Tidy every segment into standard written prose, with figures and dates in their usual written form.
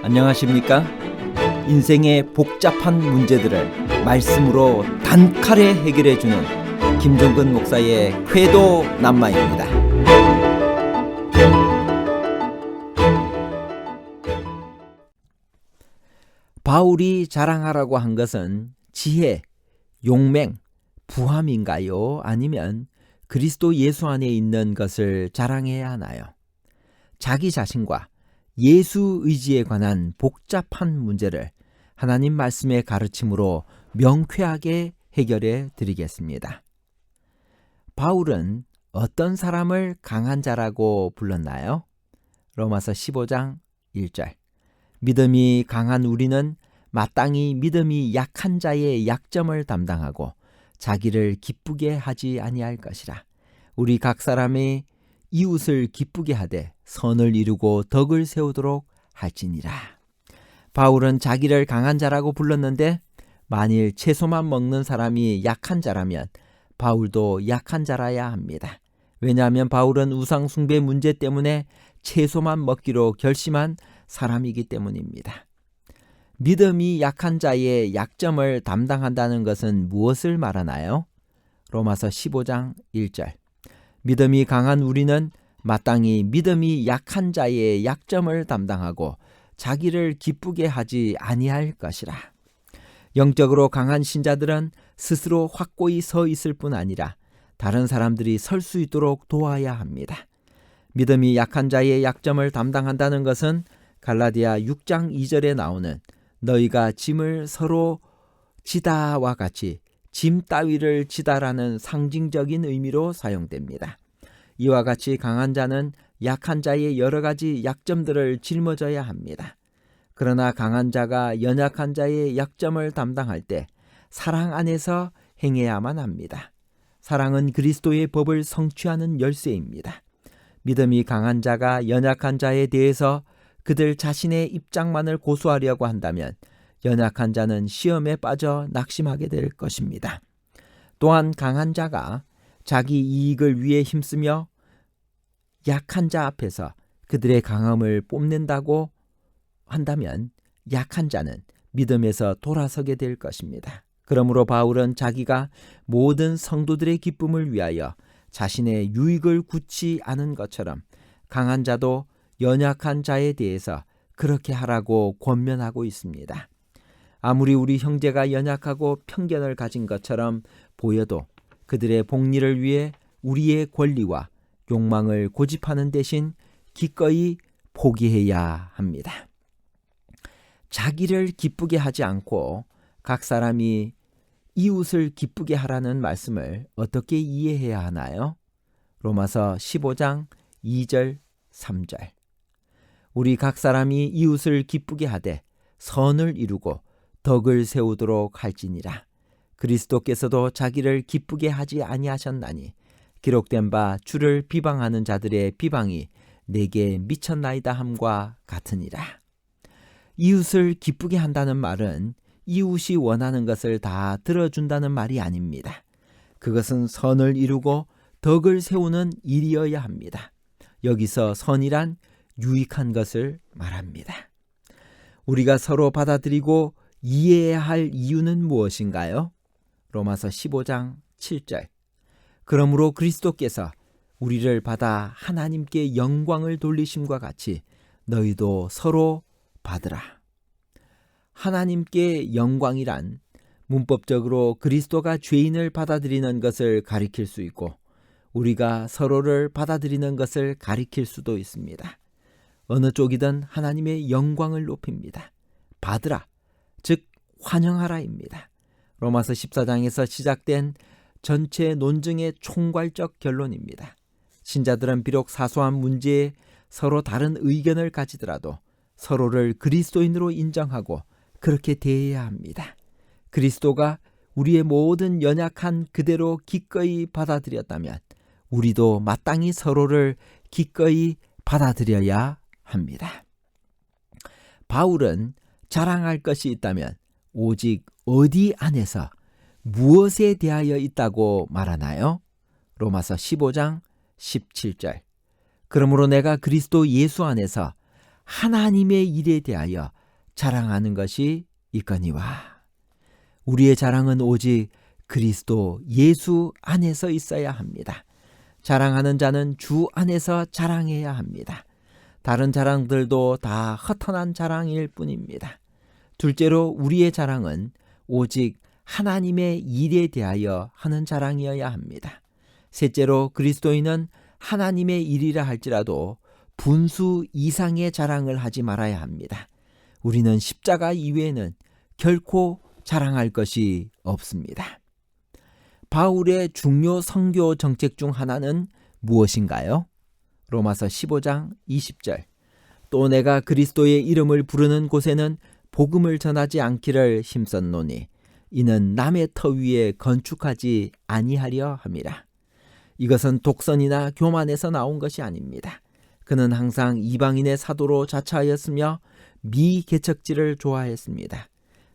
안녕하십니까? 인생의 복잡한 문제들을 말씀으로 단칼에 해결해주는 김종근 목사의 회도 남마입니다. 바울이 자랑하라고 한 것은 지혜, 용맹, 부함인가요? 아니면 그리스도 예수 안에 있는 것을 자랑해야 하나요? 자기 자신과 예수 의지에 관한 복잡한 문제를 하나님 말씀의 가르침으로 명쾌하게 해결해 드리겠습니다. 바울은 어떤 사람을 강한 자라고 불렀나요? 로마서 15장 1절. 믿음이 강한 우리는 마땅히 믿음이 약한 자의 약점을 담당하고 자기를 기쁘게 하지 아니할 것이라. 우리 각 사람이 이웃을 기쁘게 하되 선을 이루고 덕을 세우도록 할지니라. 바울은 자기를 강한 자라고 불렀는데 만일 채소만 먹는 사람이 약한 자라면 바울도 약한 자라야 합니다. 왜냐하면 바울은 우상 숭배 문제 때문에 채소만 먹기로 결심한 사람이기 때문입니다. 믿음이 약한 자의 약점을 담당한다는 것은 무엇을 말하나요? 로마서 15장 1절. 믿음이 강한 우리는 마땅히 믿음이 약한 자의 약점을 담당하고 자기를 기쁘게 하지 아니할 것이라. 영적으로 강한 신자들은 스스로 확고히 서 있을 뿐 아니라 다른 사람들이 설 수 있도록 도와야 합니다. 믿음이 약한 자의 약점을 담당한다는 것은 갈라디아 6장 2절에 나오는 너희가 짐을 서로 지다와 같이 짐 따위를 지다라는 상징적인 의미로 사용됩니다. 이와 같이 강한 자는 약한 자의 여러 가지 약점들을 짊어져야 합니다. 그러나 강한 자가 연약한 자의 약점을 담당할 때 사랑 안에서 행해야만 합니다. 사랑은 그리스도의 법을 성취하는 열쇠입니다. 믿음이 강한 자가 연약한 자에 대해서 그들 자신의 입장만을 고수하려고 한다면 연약한 자는 시험에 빠져 낙심하게 될 것입니다. 또한 강한 자가 자기 이익을 위해 힘쓰며 약한 자 앞에서 그들의 강함을 뽐낸다고 한다면 약한 자는 믿음에서 돌아서게 될 것입니다. 그러므로 바울은 자기가 모든 성도들의 기쁨을 위하여 자신의 유익을 굳지 않은 것처럼 강한 자도 연약한 자에 대해서 그렇게 하라고 권면하고 있습니다. 아무리 우리 형제가 연약하고 편견을 가진 것처럼 보여도 그들의 복리를 위해 우리의 권리와 욕망을 고집하는 대신 기꺼이 포기해야 합니다. 자기를 기쁘게 하지 않고 각 사람이 이웃을 기쁘게 하라는 말씀을 어떻게 이해해야 하나요? 로마서 15장 2절 3절. 우리 각 사람이 이웃을 기쁘게 하되 선을 이루고 덕을 세우도록 할지니라. 그리스도께서도 자기를 기쁘게 하지 아니하셨나니 기록된 바 주를 비방하는 자들의 비방이 내게 미쳤나이다 함과 같으니라. 이웃을 기쁘게 한다는 말은 이웃이 원하는 것을 다 들어준다는 말이 아닙니다. 그것은 선을 이루고 덕을 세우는 일이어야 합니다. 여기서 선이란 유익한 것을 말합니다. 우리가 서로 받아들이고 이해해야 할 이유는 무엇인가요? 로마서 15장 7절. 그러므로 그리스도께서 우리를 받아 하나님께 영광을 돌리심과 같이 너희도 서로 받으라. 하나님께 영광이란 문법적으로 그리스도가 죄인을 받아들이는 것을 가리킬 수 있고 우리가 서로를 받아들이는 것을 가리킬 수도 있습니다. 어느 쪽이든 하나님의 영광을 높입니다. 받으라, 즉 환영하라입니다. 로마서 14장에서 시작된 전체 논증의 총괄적 결론입니다. 신자들은 비록 사소한 문제에 서로 다른 의견을 가지더라도 서로를 그리스도인으로 인정하고 그렇게 대해야 합니다. 그리스도가 우리의 모든 연약한 그대로 기꺼이 받아들였다면 우리도 마땅히 서로를 기꺼이 받아들여야 합니다. 바울은 자랑할 것이 있다면 오직 어디 안에서 무엇에 대하여 있다고 말하나요? 로마서 15장 17절. 그러므로 내가 그리스도 예수 안에서 하나님의 일에 대하여 자랑하는 것이 있거니와. 우리의 자랑은 오직 그리스도 예수 안에서 있어야 합니다. 자랑하는 자는 주 안에서 자랑해야 합니다. 다른 자랑들도 다 허탄한 자랑일 뿐입니다. 둘째로 우리의 자랑은 오직 하나님의 일에 대하여 하는 자랑이어야 합니다. 셋째로 그리스도인은 하나님의 일이라 할지라도 분수 이상의 자랑을 하지 말아야 합니다. 우리는 십자가 이외에는 결코 자랑할 것이 없습니다. 바울의 중요 선교 정책 중 하나는 무엇인가요? 로마서 15장 20절. 또 내가 그리스도의 이름을 부르는 곳에는 복음을 전하지 않기를 힘썼노니 이는 남의 터 위에 건축하지 아니하려 함이라. 이것은 독선이나 교만에서 나온 것이 아닙니다. 그는 항상 이방인의 사도로 자처하였으며 미개척지를 좋아했습니다.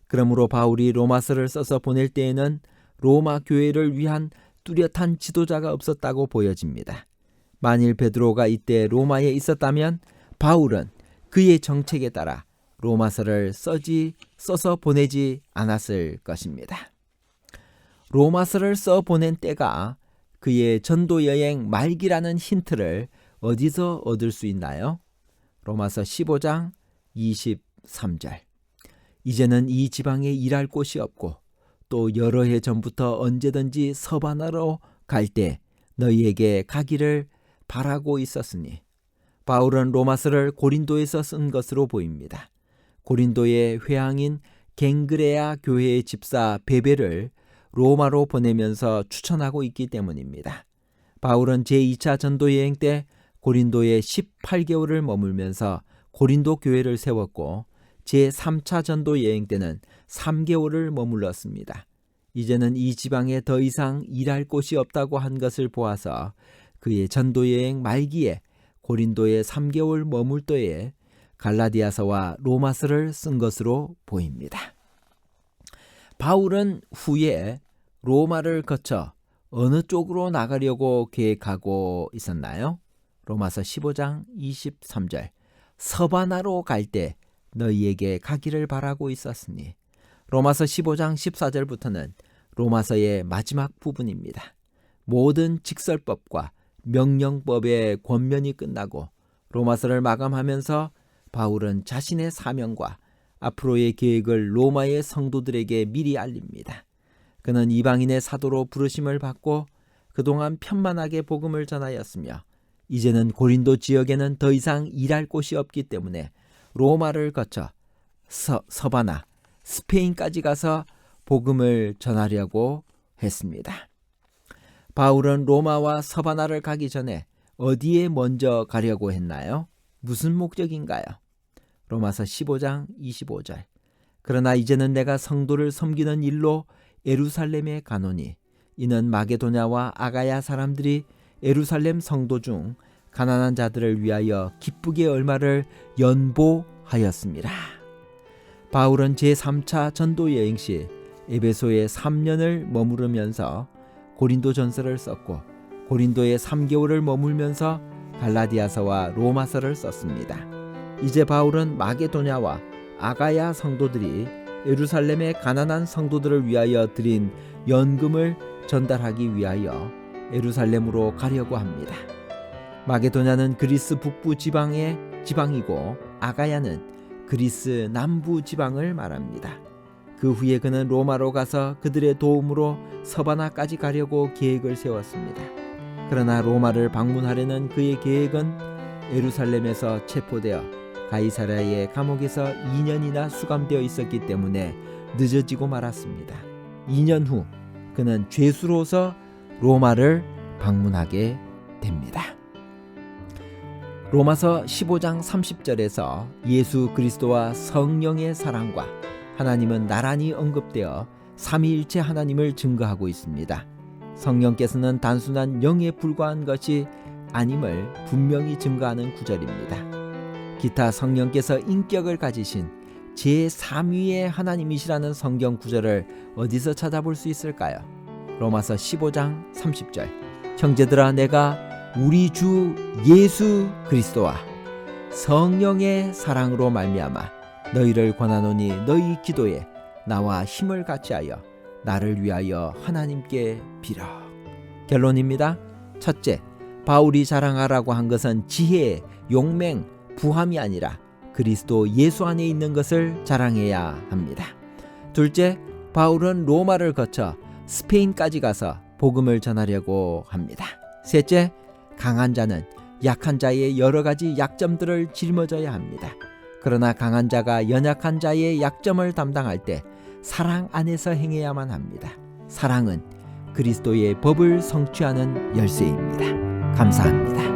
그러므로 바울이 로마서를 써서 보낼 때에는 로마 교회를 위한 뚜렷한 지도자가 없었다고 보여집니다. 만일 베드로가 이때 로마에 있었다면 바울은 그의 정책에 따라 로마서를 써서 보내지 않았을 것입니다. 로마서를 써 보낸 때가 그의 전도 여행 말기라는 힌트를 어디서 얻을 수 있나요? 로마서 15장 23절. 이제는 이 지방에 일할 곳이 없고 또 여러 해 전부터 언제든지 서바나로 갈 때 너희에게 가기를 바라고 있었으니. 바울은 로마서를 고린도에서 쓴 것으로 보입니다. 고린도의 회항인 갱그레아 교회의 집사 베베를 로마로 보내면서 추천하고 있기 때문입니다. 바울은 제2차 전도 여행 때 고린도에 18개월을 머물면서 고린도 교회를 세웠고 제3차 전도 여행 때는 3개월을 머물렀습니다. 이제는 이 지방에 더 이상 일할 곳이 없다고 한 것을 보아서 그의 전도 여행 말기에 고린도에 3개월 머물 때에 갈라디아서와 로마서를 쓴 것으로 보입니다. 바울은 후에 로마를 거쳐 어느 쪽으로 나가려고 계획하고 있었나요? 로마서 15장 23절. 서바나로 갈 때 너희에게 가기를 바라고 있었으니. 로마서 15장 14절부터는 로마서의 마지막 부분입니다. 모든 직설법과 명령법의 권면이 끝나고 로마서를 마감하면서 바울은 자신의 사명과 앞으로의 계획을 로마의 성도들에게 미리 알립니다. 그는 이방인의 사도로 부르심을 받고 그동안 편만하게 복음을 전하였으며 이제는 고린도 지역에는 더 이상 일할 곳이 없기 때문에 로마를 거쳐 서바나, 스페인까지 가서 복음을 전하려고 했습니다. 바울은 로마와 서바나를 가기 전에 어디에 먼저 가려고 했나요? 무슨 목적인가요? 로마서 15장 25절. 그러나 이제는 내가 성도를 섬기는 일로 예루살렘에 가노니 이는 마게도냐와 아가야 사람들이 예루살렘 성도 중 가난한 자들을 위하여 기쁘게 얼마를 연보하였습니다. 바울은 제3차 전도 여행 시 에베소에 3년을 머무르면서 고린도 전서를 썼고 고린도에 3개월을 머물면서 갈라디아서와 로마서를 썼습니다. 이제 바울은 마게도냐와 아가야 성도들이 예루살렘의 가난한 성도들을 위하여 드린 연금을 전달하기 위하여 예루살렘으로 가려고 합니다. 마게도냐는 그리스 북부 지방의 지방이고 아가야는 그리스 남부 지방을 말합니다. 그 후에 그는 로마로 가서 그들의 도움으로 서바나까지 가려고 계획을 세웠습니다. 그러나 로마를 방문하려는 그의 계획은 예루살렘에서 체포되어 가이사랴의 감옥에서 2년이나 수감되어 있었기 때문에 늦어지고 말았습니다. 2년 후 그는 죄수로서 로마를 방문하게 됩니다. 로마서 15장 30절에서 예수 그리스도와 성령의 사랑과 하나님은 나란히 언급되어 삼위일체 하나님을 증거하고 있습니다. 성령께서는 단순한 영에 불과한 것이 아님을 분명히 증거하는 구절입니다. 기타 성령께서 인격을 가지신 제3위의 하나님이시라는 성경 구절을 어디서 찾아볼 수 있을까요? 로마서 15장 30절. 형제들아 내가 우리 주 예수 그리스도와 성령의 사랑으로 말미암아 너희를 권하노니 너희 기도에 나와 힘을 같이하여 나를 위하여 하나님께 빌어. 결론입니다. 첫째, 바울이 자랑하라고 한 것은 지혜, 용맹, 부함이 아니라 그리스도 예수 안에 있는 것을 자랑해야 합니다. 둘째, 바울은 로마를 거쳐 스페인까지 가서 복음을 전하려고 합니다. 셋째, 강한 자는 약한 자의 여러 가지 약점들을 짊어져야 합니다. 그러나 강한 자가 연약한 자의 약점을 담당할 때 사랑 안에서 행해야만 합니다. 사랑은 그리스도의 법을 성취하는 열쇠입니다. 감사합니다.